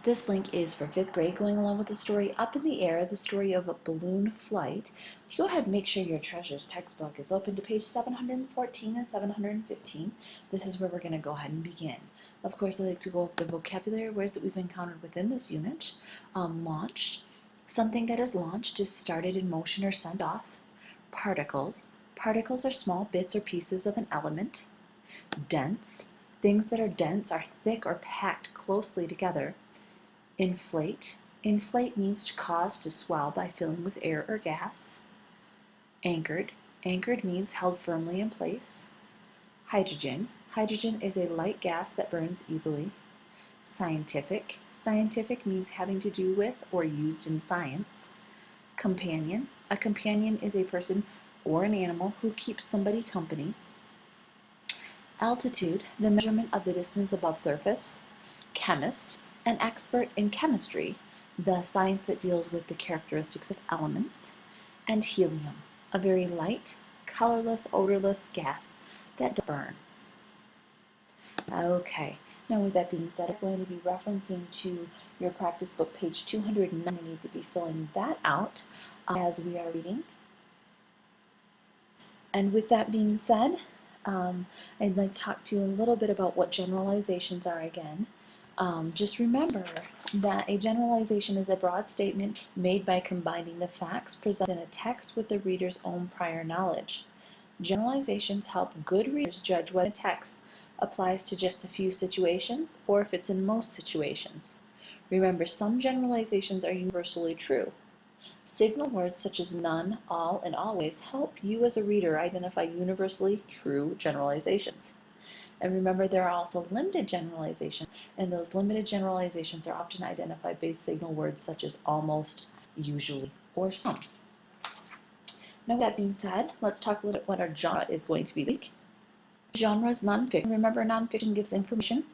This link is for 5th grade, going along with the story Up in the Air, the story of a balloon flight. Go ahead and make sure your treasures textbook is open to page 714 and 715. This is where we're going to go ahead and begin. Of course, I like to go over the vocabulary words that we've encountered within this unit. Launched. Something that is launched is started in motion or sent off. Particles. Particles are small bits or pieces of an element. Dense. Things that are dense are thick or packed closely together. Inflate. Inflate means to cause to swell by filling with air or gas. Anchored. Anchored means held firmly in place. Hydrogen. Hydrogen is a light gas that burns easily. Scientific. Scientific means having to do with or used in science. Companion. A companion is a person or an animal who keeps somebody company. Altitude, the measurement of the distance above surface. Chemist, an expert in chemistry, the science that deals with the characteristics of elements. And helium, a very light, colorless, odorless gas that does burn. Okay, now with that being said, I'm going to be referencing to your practice book, page 209. I need to be filling that out as we are reading. And with that being said, I'd like to talk to you a little bit about what generalizations are again. Just remember that a generalization is a broad statement made by combining the facts presented in a text with the reader's own prior knowledge. Generalizations help good readers judge whether a text applies to just a few situations or if it's in most situations. Remember, some generalizations are universally true. Signal words such as none, all, and always help you as a reader identify universally true generalizations. And remember, there are also limited generalizations, and those limited generalizations are often identified by signal words such as almost, usually, or some. Now, with that being said, let's talk a little bit what our genre is going to be like. Genre is nonfiction. Remember, nonfiction gives information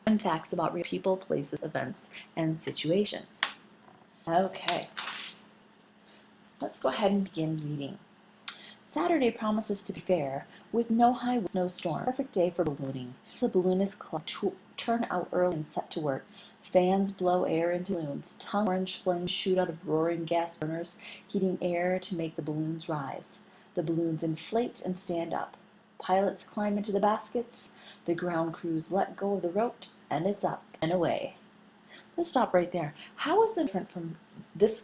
and facts about real people, places, events, and situations. Okay. Let's go ahead and begin reading. Saturday promises to be fair, with no high winds, no storm. Perfect day for ballooning. The balloonist club turn out early and set to work. Fans blow air into balloons. Tongue orange flames shoot out of roaring gas burners, heating air to make the balloons rise. The balloons inflate and stand up. Pilots climb into the baskets. The ground crews let go of the ropes, and it's up and away. Let's stop right there. How is it different from this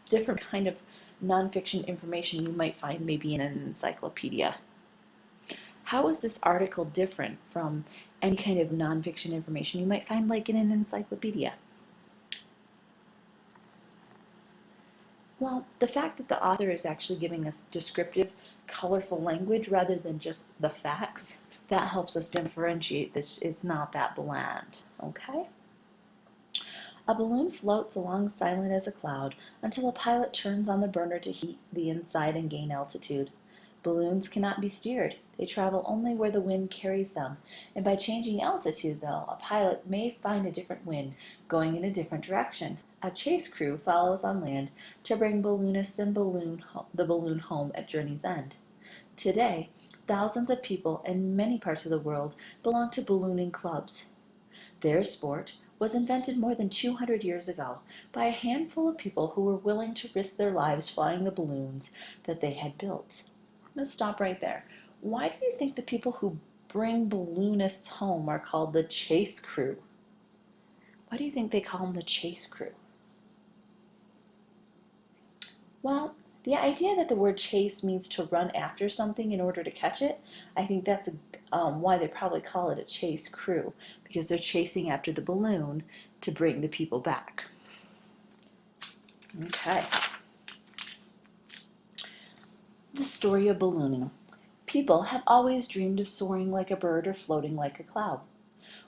different kind of nonfiction information you might find maybe in an encyclopedia? How is this article different from any kind of nonfiction information you might find like in an encyclopedia? Well, the fact that the author is actually giving us descriptive, colorful language rather than just the facts, that helps us differentiate this. It's not that bland, okay? A balloon floats along silent as a cloud until a pilot turns on the burner to heat the inside and gain altitude. Balloons cannot be steered. They travel only where the wind carries them, and by changing altitude, though, a pilot may find a different wind going in a different direction. A chase crew follows on land to bring balloonists and the balloon home at journey's end. Today, thousands of people in many parts of the world belong to ballooning clubs. Their sport was invented more than 200 years ago by a handful of people who were willing to risk their lives flying the balloons that they had built. Let's stop right there. Why do you think the people who bring balloonists home are called the chase crew? Why do you think they call them the chase crew? Well, the idea that the word chase means to run after something in order to catch it, I think that's why they probably call it a chase crew, because they're chasing after the balloon to bring the people back. Okay. The story of ballooning. People have always dreamed of soaring like a bird or floating like a cloud.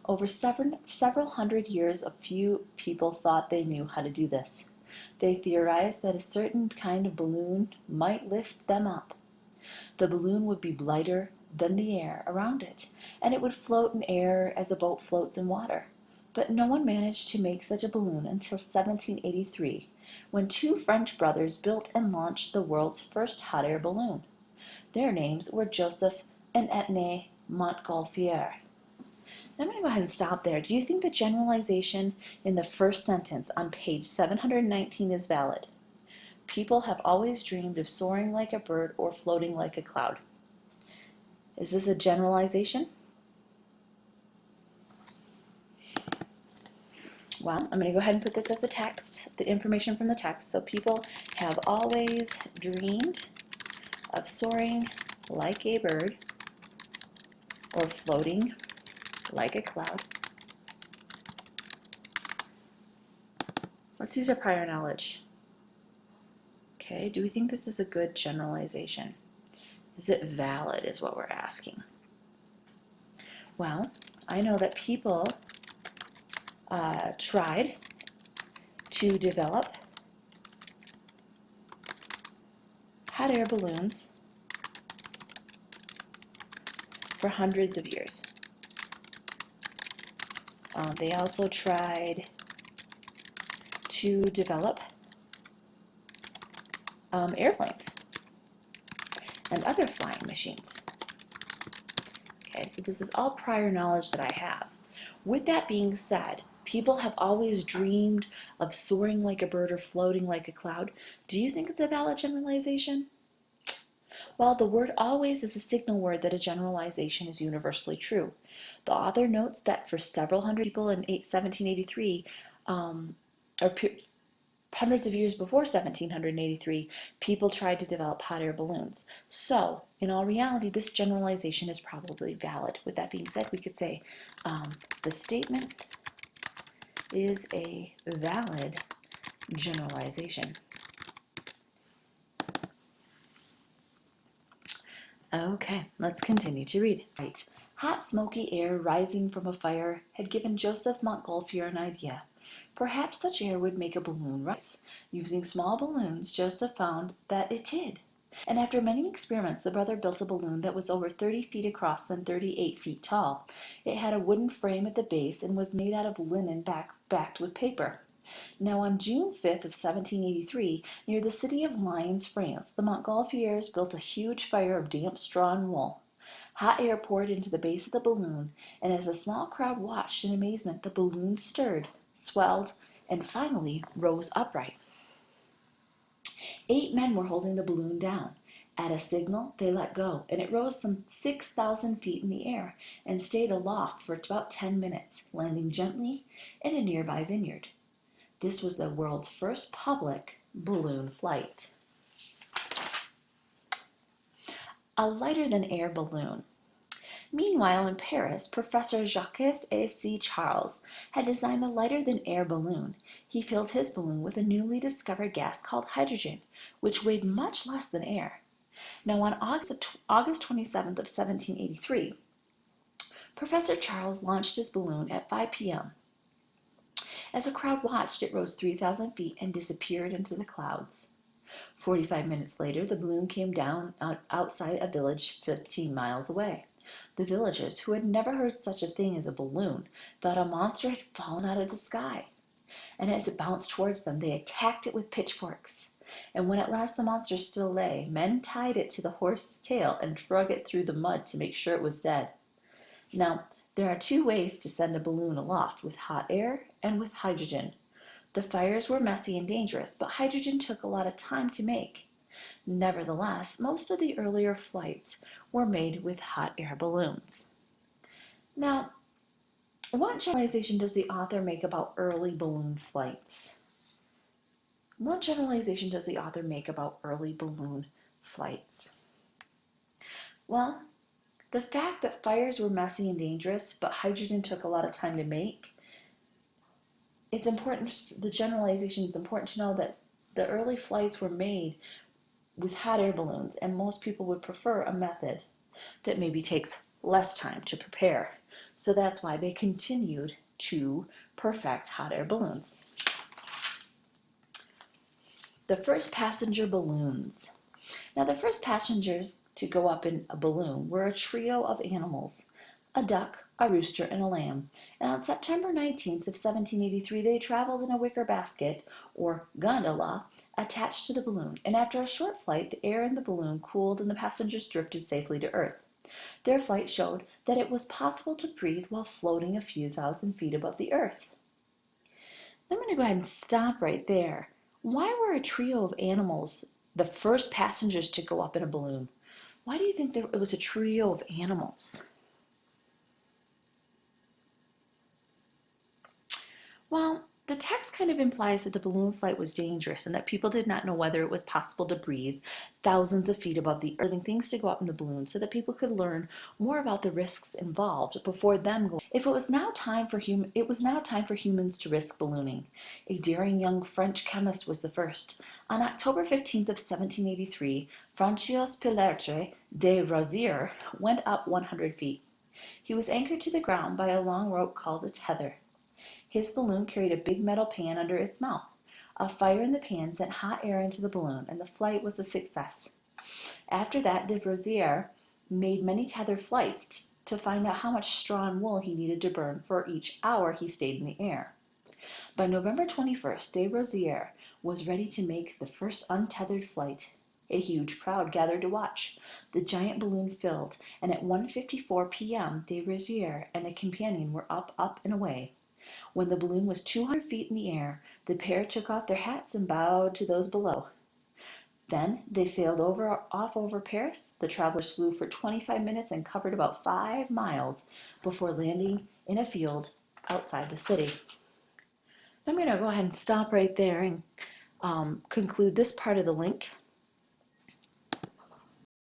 Over several hundred years, a few people thought they knew how to do this. They theorized that a certain kind of balloon might lift them up. The balloon would be lighter than the air around it, and it would float in air as a boat floats in water. But no one managed to make such a balloon until 1783, when two French brothers built and launched the world's first hot air balloon. Their names were Joseph and Etienne Montgolfier. I'm going to go ahead and stop there. Do you think the generalization in the first sentence on page 719 is valid? People have always dreamed of soaring like a bird or floating like a cloud. Is this a generalization? Well, I'm going to go ahead and put this as a text, the information from the text. So people have always dreamed of soaring like a bird or floating like a cloud. Let's use our prior knowledge. Okay, do we think this is a good generalization? Is it valid is what we're asking. Well, I know that people tried to develop hot air balloons for hundreds of years. They also tried to develop airplanes and other flying machines. Okay, so this is all prior knowledge that I have. With that being said, people have always dreamed of soaring like a bird or floating like a cloud. Do you think it's a valid generalization? Well, the word always is a signal word that a generalization is universally true. The author notes that for several hundred people in 1783, hundreds of years before 1783, people tried to develop hot air balloons. So, in all reality, this generalization is probably valid. With that being said, we could say the statement is a valid generalization. Okay, let's continue to read. Right. Hot, smoky air rising from a fire had given Joseph Montgolfier an idea. Perhaps such air would make a balloon rise. Using small balloons, Joseph found that it did. And after many experiments, the brother built a balloon that was over 30 feet across and 38 feet tall. It had a wooden frame at the base and was made out of linen backed with paper. Now on June 5th of 1783, near the city of Lyons, France, the Montgolfiers built a huge fire of damp straw and wool. Hot air poured into the base of the balloon, and as a small crowd watched in amazement, the balloon stirred, swelled, and finally rose upright. 8 men were holding the balloon down. At a signal, they let go, and it rose some 6,000 feet in the air and stayed aloft for about 10 minutes, landing gently in a nearby vineyard. This was the world's first public balloon flight. A lighter-than-air balloon. Meanwhile, in Paris, Professor Jacques A.C. Charles had designed a lighter-than-air balloon. He filled his balloon with a newly discovered gas called hydrogen, which weighed much less than air. Now, on August 27th of 1783, Professor Charles launched his balloon at 5 p.m. As a crowd watched, it rose 3,000 feet and disappeared into the clouds. 45 minutes later, the balloon came down outside a village 15 miles away. The villagers, who had never heard such a thing as a balloon, thought a monster had fallen out of the sky. And as it bounced towards them, they attacked it with pitchforks. And when at last the monster still lay, men tied it to the horse's tail and drug it through the mud to make sure it was dead. Now, there are 2 ways to send a balloon aloft, with hot air and with hydrogen. The fires were messy and dangerous, but hydrogen took a lot of time to make. Nevertheless, most of the earlier flights were made with hot air balloons. Now, what generalization does the author make about early balloon flights? What generalization does the author make about early balloon flights? Well, the fact that fires were messy and dangerous, but hydrogen took a lot of time to make, it's important, the generalization is important to know that the early flights were made with hot air balloons, and most people would prefer a method that maybe takes less time to prepare. So that's why they continued to perfect hot air balloons. The first passenger balloons. Now, the first passengers to go up in a balloon were a trio of animals, a duck, a rooster, and a lamb. And on September 19th of 1783, they traveled in a wicker basket, or gondola, attached to the balloon. And after a short flight, the air in the balloon cooled and the passengers drifted safely to Earth. Their flight showed that it was possible to breathe while floating a few thousand feet above the earth. I'm going to go ahead and stop right there. Why were a trio of animals the first passengers to go up in a balloon? Why do you think it was a trio of animals? Well, the text kind of implies that the balloon flight was dangerous and that people did not know whether it was possible to breathe thousands of feet above the earth, living things to go up in the balloon so that people could learn more about the risks involved before them going. If it was now time for humans to risk ballooning. A daring young French chemist was the first. On October 15th of 1783, Francois Pilatre de Rosières went up 100 feet. He was anchored to the ground by a long rope called a tether. His balloon carried a big metal pan under its mouth. A fire in the pan sent hot air into the balloon, and the flight was a success. After that, de Rosières made many tethered flights to find out how much straw and wool he needed to burn for each hour he stayed in the air. By November 21st, de Rosières was ready to make the first untethered flight. A huge crowd gathered to watch. The giant balloon filled, and at 1:54 p.m., de Rosières and a companion were up, and away. When the balloon was 200 feet in the air, the pair took off their hats and bowed to those below. Then they sailed off over Paris. The travelers flew for 25 minutes and covered about 5 miles before landing in a field outside the city. I'm going to go ahead and stop right there and conclude this part of the link.